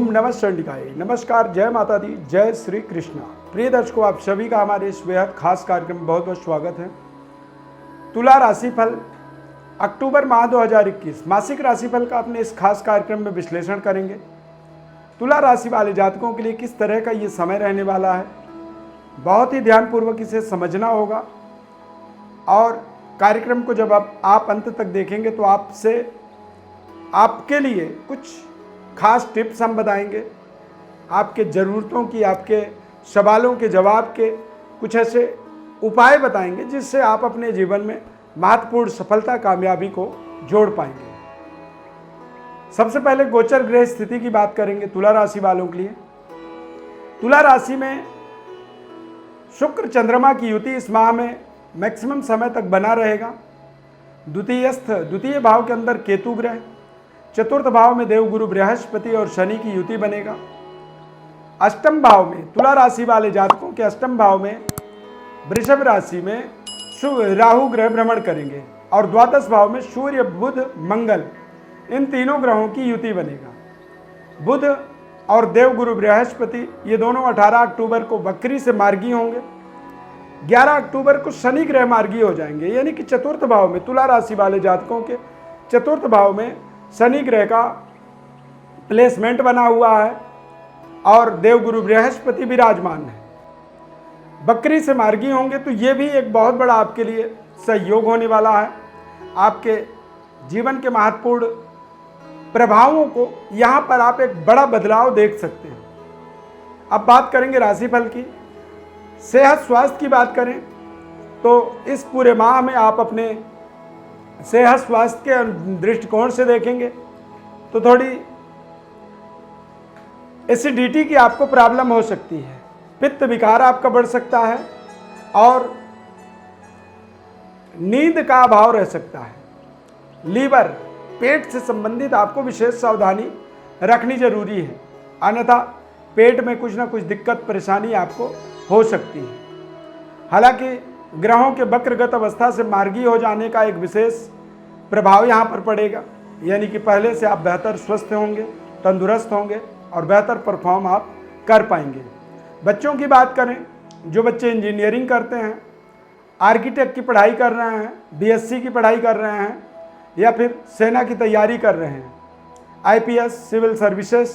ओम नमः चंडिकाय। नमस्कार, जय माता दी, जय श्री कृष्णा। प्रिय दर्शकों, आप सभी का हमारे इस बेहद खास कार्यक्रम में बहुत बहुत स्वागत है। तुला राशिफल अक्टूबर माह 2021 मासिक राशिफल का अपने इस खास कार्यक्रम में विश्लेषण करेंगे। तुला राशि वाले जातकों के लिए किस तरह का ये समय रहने वाला है, बहुत ही ध्यानपूर्वक इसे समझना होगा। और कार्यक्रम को जब आप अंत तक देखेंगे तो आपके लिए कुछ खास टिप्स हम बताएंगे, आपके ज़रूरतों की, आपके सवालों के जवाब के कुछ ऐसे उपाय बताएंगे जिससे आप अपने जीवन में महत्वपूर्ण सफलता, कामयाबी को जोड़ पाएंगे। सबसे पहले गोचर ग्रह स्थिति की बात करेंगे तुला राशि वालों के लिए। तुला राशि में शुक्र चंद्रमा की युति इस माह में मैक्सिमम समय तक बना रहेगा। द्वितीय भाव के अंदर केतु ग्रह, चतुर्थ भाव में देवगुरु बृहस्पति और शनि की युति बनेगा। अष्टम भाव में तुला राशि वाले जातकों के अष्टम भाव में वृषभ राशि में राहु ग्रह भ्रमण करेंगे और द्वादश भाव में सूर्य, बुध, मंगल, इन तीनों ग्रहों की युति बनेगा। बुध और देवगुरु बृहस्पति ये दोनों 18 अक्टूबर को वक्री से मार्गी होंगे। 11 अक्टूबर को शनि ग्रह मार्गी हो जाएंगे, यानी कि चतुर्थ भाव में तुला राशि वाले जातकों के चतुर्थ भाव में शनि ग्रह का प्लेसमेंट बना हुआ है और देवगुरु बृहस्पति विराजमान है। बकरी से मार्गी होंगे तो ये भी एक बहुत बड़ा आपके लिए सहयोग होने वाला है। आपके जीवन के महत्वपूर्ण प्रभावों को यहाँ पर आप एक बड़ा बदलाव देख सकते हैं। अब बात करेंगे राशिफल की। सेहत स्वास्थ्य की बात करें तो इस पूरे माह में आप अपने सेहत स्वास्थ्य के दृष्टिकोण से देखेंगे तो थोड़ी एसिडिटी की आपको प्रॉब्लम हो सकती है, पित्त विकार आपका बढ़ सकता है और नींद का अभाव रह सकता है। लीवर, पेट से संबंधित आपको विशेष सावधानी रखनी जरूरी है, अन्यथा पेट में कुछ ना कुछ दिक्कत परेशानी आपको हो सकती है। हालांकि ग्रहों के वक्रगत अवस्था से मार्गी हो जाने का एक विशेष प्रभाव यहाँ पर पड़ेगा, यानी कि पहले से आप बेहतर स्वस्थ होंगे, तंदुरुस्त होंगे और बेहतर परफॉर्म आप कर पाएंगे। बच्चों की बात करें, जो बच्चे इंजीनियरिंग करते हैं, आर्किटेक्ट की पढ़ाई कर रहे हैं, बीएससी की पढ़ाई कर रहे हैं या फिर सेना की तैयारी कर रहे हैं, आईपीएस, सिविल सर्विसेज,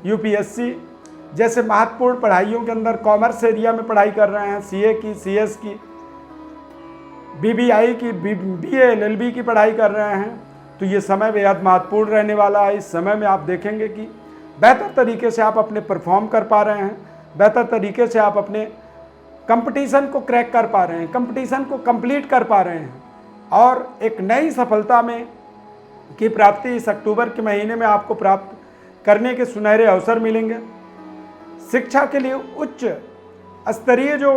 यूपीएससी जैसे महत्वपूर्ण पढ़ाइयों के अंदर कॉमर्स एरिया में पढ़ाई कर रहे हैं, सीए की, सीएस की, बीबीआई की, बीए, एलएलबी की पढ़ाई कर रहे हैं, तो ये समय बेहद महत्वपूर्ण रहने वाला है। इस समय में आप देखेंगे कि बेहतर तरीके से आप अपने परफॉर्म कर पा रहे हैं, बेहतर तरीके से आप अपने कंपटीशन को क्रैक कर पा रहे हैं, कंपटीशन को कंप्लीट कर पा रहे हैं और एक नई सफलता में की प्राप्ति इस अक्टूबर के महीने में आपको प्राप्त करने के सुनहरे अवसर मिलेंगे। शिक्षा के लिए उच्च स्तरीय जो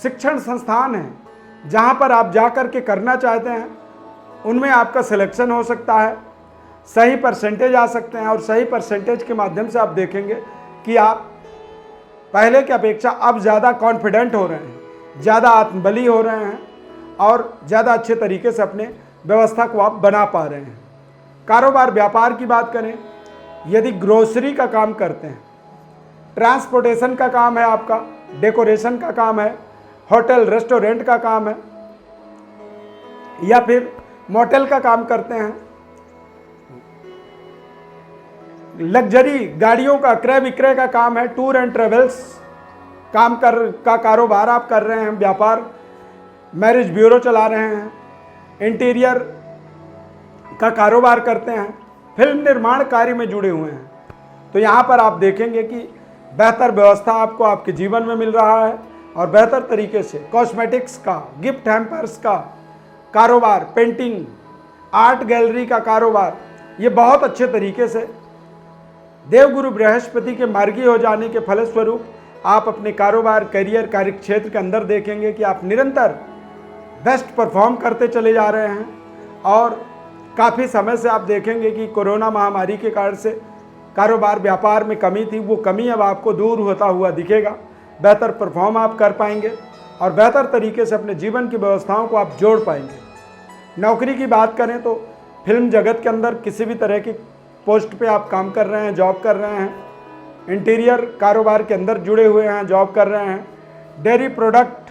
शिक्षण संस्थान हैं, जहाँ पर आप जा कर के करना चाहते हैं, उनमें आपका सिलेक्शन हो सकता है, सही परसेंटेज आ सकते हैं और सही परसेंटेज के माध्यम से आप देखेंगे कि आप पहले की अपेक्षा अब ज़्यादा कॉन्फिडेंट हो रहे हैं, ज़्यादा आत्मबली हो रहे हैं और ज़्यादा अच्छे तरीके से अपने व्यवस्था को आप बना पा रहे हैं। कारोबार व्यापार की बात करें, यदि ग्रोसरी का काम करते हैं, ट्रांसपोर्टेशन का काम है आपका, डेकोरेशन का काम है, होटल रेस्टोरेंट का काम है या फिर मोटेल का काम करते हैं, लग्जरी गाड़ियों का क्रय विक्रय का काम है, टूर एंड ट्रेवल्स का कारोबार आप कर रहे हैं, व्यापार, मैरिज ब्यूरो चला रहे हैं, इंटीरियर का कारोबार करते हैं, फिल्म निर्माण कार्य में जुड़े हुए हैं, तो यहाँ पर आप देखेंगे कि बेहतर व्यवस्था आपको आपके जीवन में मिल रहा है और बेहतर तरीके से कॉस्मेटिक्स का, गिफ्ट हैम्पर्स का कारोबार, पेंटिंग, आर्ट गैलरी का कारोबार, ये बहुत अच्छे तरीके से देवगुरु बृहस्पति के मार्गी हो जाने के फलस्वरूप आप अपने कारोबार, करियर, कार्यक्षेत्र के अंदर देखेंगे कि आप निरंतर बेस्ट परफॉर्म करते चले जा रहे हैं और काफ़ी समय से आप देखेंगे कि कोरोना महामारी के कारण से कारोबार व्यापार में कमी थी, वो कमी अब आपको दूर होता हुआ दिखेगा। बेहतर परफॉर्म आप कर पाएंगे और बेहतर तरीके से अपने जीवन की व्यवस्थाओं को आप जोड़ पाएंगे। नौकरी की बात करें तो फिल्म जगत के अंदर किसी भी तरह की पोस्ट पे आप काम कर रहे हैं, जॉब कर रहे हैं, इंटीरियर कारोबार के अंदर जुड़े हुए हैं, जॉब कर रहे हैं, डेयरी प्रोडक्ट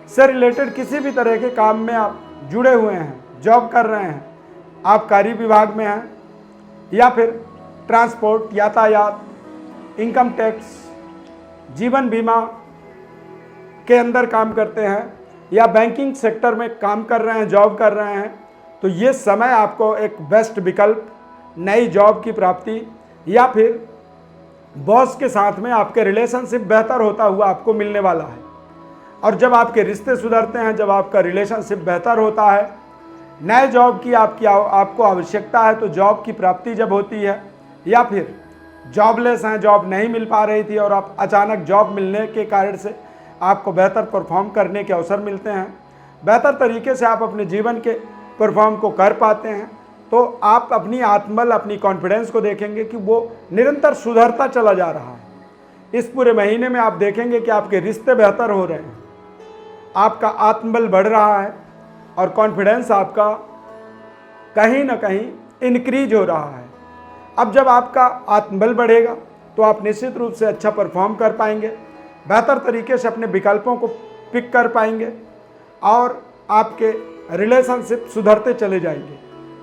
से रिलेटेड किसी भी तरह के काम में आप जुड़े हुए हैं, जॉब कर रहे हैं, आबकारी विभाग में हैं, या फिर ट्रांसपोर्ट, यातायात, इनकम टैक्स, जीवन बीमा के अंदर काम करते हैं, या बैंकिंग सेक्टर में काम कर रहे हैं, जॉब कर रहे हैं, तो ये समय आपको एक बेस्ट विकल्प, नई जॉब की प्राप्ति, या फिर बॉस के साथ में आपके रिलेशनशिप बेहतर होता हुआ आपको मिलने वाला है। और जब आपके रिश्ते सुधरते हैं, जब आपका रिलेशनशिप बेहतर होता है, नए जॉब की आपको आवश्यकता है, तो जॉब की प्राप्ति जब होती है, या फिर जॉबलेस हैं, जॉब नहीं मिल पा रही थी और आप अचानक जॉब मिलने के कारण से आपको बेहतर परफॉर्म करने के अवसर मिलते हैं, बेहतर तरीके से आप अपने जीवन के परफॉर्म को कर पाते हैं, तो आप अपनी आत्मबल, अपनी कॉन्फिडेंस को देखेंगे कि वो निरंतर सुधरता चला जा रहा है। इस पूरे महीने में आप देखेंगे कि आपके रिश्ते बेहतर हो रहे हैं, आपका आत्मबल बढ़ रहा है और कॉन्फिडेंस आपका कहीं ना कहीं इनक्रीज हो रहा है। अब जब आपका आत्मबल बढ़ेगा तो आप निश्चित रूप से अच्छा परफॉर्म कर पाएंगे, बेहतर तरीके से अपने विकल्पों को पिक कर पाएंगे और आपके रिलेशनशिप सुधरते चले जाएंगे।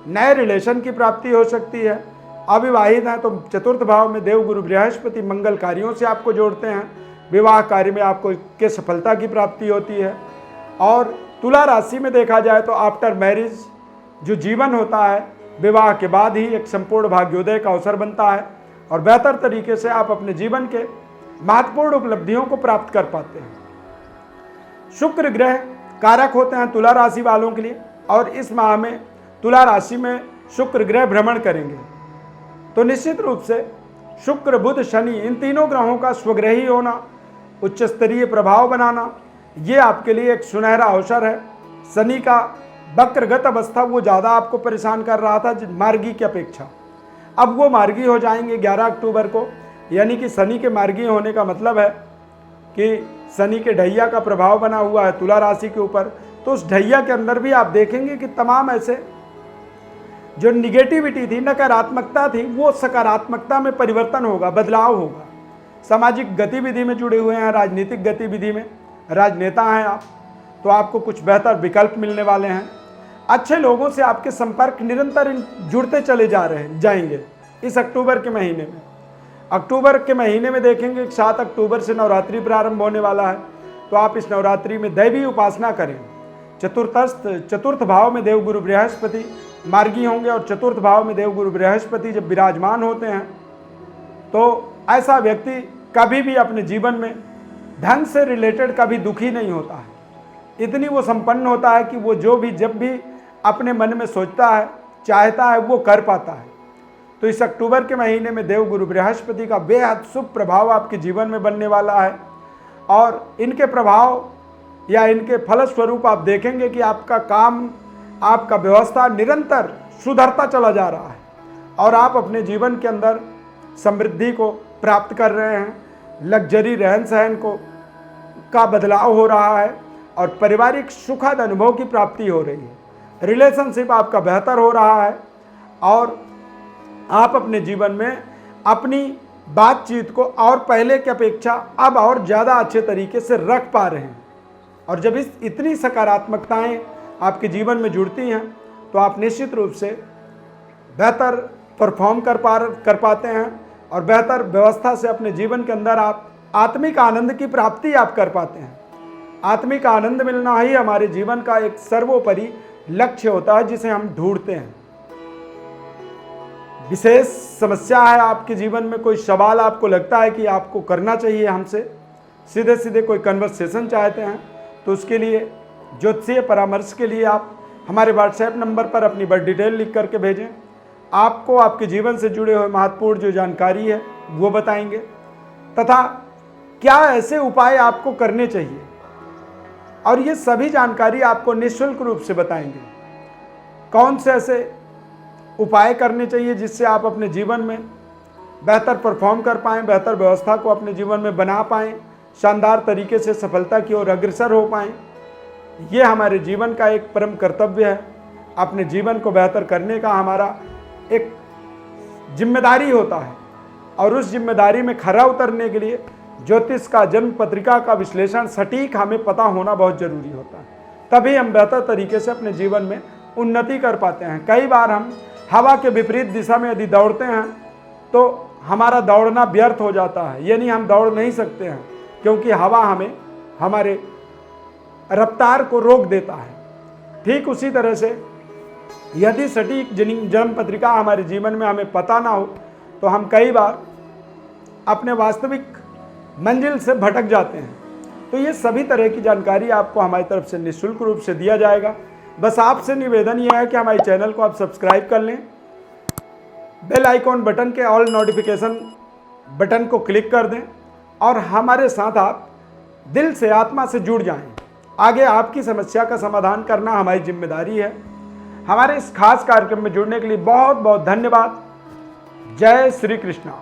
नए रिलेशन की प्राप्ति हो सकती है। अविवाहित हैं तो चतुर्थ भाव में देवगुरु बृहस्पति मंगल कार्यों से आपको जोड़ते हैं, विवाह कार्य में आपको के सफलता की प्राप्ति होती है। और तुला राशि में देखा जाए तो आफ्टर मैरिज जो जीवन होता है, विवाह के बाद ही एक संपूर्ण भाग्योदय का अवसर बनता है और बेहतर तरीके से आप अपने जीवन के महत्वपूर्ण उपलब्धियों को प्राप्त कर पाते हैं। शुक्र ग्रह कारक होते हैं तुला राशि वालों के लिए, और इस माह में तुला राशि में शुक्र ग्रह भ्रमण करेंगे, तो निश्चित रूप से शुक्र, बुध, शनि, इन तीनों ग्रहों का स्वग्रही होना, उच्च स्तरीय प्रभाव बनाना, ये आपके लिए एक सुनहरा अवसर है। शनि का वक्रगत अवस्था वो ज़्यादा आपको परेशान कर रहा था मार्गी की अपेक्षा, अब वो मार्गी हो जाएंगे 11 अक्टूबर को। यानी कि शनि के मार्गी होने का मतलब है कि शनि के ढैया का प्रभाव बना हुआ है तुला राशि के ऊपर, तो उस ढैया के अंदर भी आप देखेंगे कि तमाम ऐसे जो निगेटिविटी थी, नकारात्मकता थी, वो सकारात्मकता में परिवर्तन होगा, बदलाव होगा। सामाजिक गतिविधि में जुड़े हुए हैं, राजनीतिक गतिविधि में राजनेता हैं आप, तो आपको कुछ बेहतर विकल्प मिलने वाले हैं। अच्छे लोगों से आपके संपर्क निरंतर जुड़ते चले जाएंगे इस अक्टूबर के महीने में। अक्टूबर के महीने में देखेंगे 7 अक्टूबर से नवरात्रि प्रारंभ होने वाला है, तो आप इस नवरात्रि में दैवी उपासना करें। चतुर्थ भाव में देवगुरु बृहस्पति मार्गी होंगे, और चतुर्थ भाव में देवगुरु बृहस्पति जब विराजमान होते हैं तो ऐसा व्यक्ति कभी भी अपने जीवन में धन से रिलेटेड कभी दुखी नहीं होता है। इतनी वो संपन्न होता है कि वो जो भी जब भी अपने मन में सोचता है, चाहता है, वो कर पाता है। तो इस अक्टूबर के महीने में देवगुरु बृहस्पति का बेहद शुभ प्रभाव आपके जीवन में बनने वाला है, और इनके प्रभाव या इनके फलस्वरूप आप देखेंगे कि आपका काम, आपका व्यवस्था निरंतर सुधरता चला जा रहा है और आप अपने जीवन के अंदर समृद्धि को प्राप्त कर रहे हैं। लग्जरी रहन सहन का बदलाव हो रहा है और पारिवारिक सुखद अनुभव की प्राप्ति हो रही है। रिलेशनशिप आपका बेहतर हो रहा है और आप अपने जीवन में अपनी बातचीत को और पहले की अपेक्षा अब और ज़्यादा अच्छे तरीके से रख पा रहे हैं। और जब इतनी सकारात्मकताएं आपके जीवन में जुड़ती हैं तो आप निश्चित रूप से बेहतर परफॉर्म कर पाते हैं और बेहतर व्यवस्था से अपने जीवन के अंदर आप आत्मिक आनंद की प्राप्ति आप कर पाते हैं। आत्मिक आनंद मिलना ही हमारे जीवन का एक सर्वोपरि लक्ष्य होता है जिसे हम ढूंढते हैं। विशेष समस्या है आपके जीवन में, कोई सवाल आपको लगता है कि आपको करना चाहिए हमसे, सीधे सीधे कोई कन्वर्सेशन चाहते हैं, तो उसके लिए ज्योतिषीय परामर्श के लिए आप हमारे व्हाट्सएप नंबर पर अपनी बड़ी डिटेल लिख करके भेजें। आपको आपके जीवन से जुड़े हुए महत्वपूर्ण जो जानकारी है वो बताएंगे तथा क्या ऐसे उपाय आपको करने चाहिए, और ये सभी जानकारी आपको निःशुल्क रूप से बताएंगे। कौन से ऐसे उपाय करने चाहिए जिससे आप अपने जीवन में बेहतर परफॉर्म कर पाएँ, बेहतर व्यवस्था को अपने जीवन में बना पाएँ, शानदार तरीके से सफलता की ओर अग्रसर हो पाएँ। ये हमारे जीवन का एक परम कर्तव्य है। अपने जीवन को बेहतर करने का हमारा एक जिम्मेदारी होता है और उस जिम्मेदारी में खरा उतरने के लिए ज्योतिष का, जन्म पत्रिका का विश्लेषण सटीक हमें पता होना बहुत जरूरी होता है। तभी हम बेहतर तरीके से अपने जीवन में उन्नति कर पाते हैं। कई बार हम हवा के विपरीत दिशा में यदि दौड़ते हैं तो हमारा दौड़ना व्यर्थ हो जाता है, यानी हम दौड़ नहीं सकते हैं, क्योंकि हवा हमें हमारे रफ्तार को रोक देता है। ठीक उसी तरह से यदि सटीक जन्म पत्रिका हमारे जीवन में हमें पता ना हो तो हम कई बार अपने वास्तविक मंजिल से भटक जाते हैं। तो ये सभी तरह की जानकारी आपको हमारी तरफ से निःशुल्क रूप से दिया जाएगा। बस आपसे निवेदन यह है कि हमारे चैनल को आप सब्सक्राइब कर लें, बेल आइकॉन बटन के ऑल नोटिफिकेशन बटन को क्लिक कर दें और हमारे साथ आप दिल से, आत्मा से जुड़ जाएं। आगे आपकी समस्या का समाधान करना हमारी जिम्मेदारी है। हमारे इस खास कार्यक्रम में जुड़ने के लिए बहुत बहुत धन्यवाद। जय श्री कृष्णा।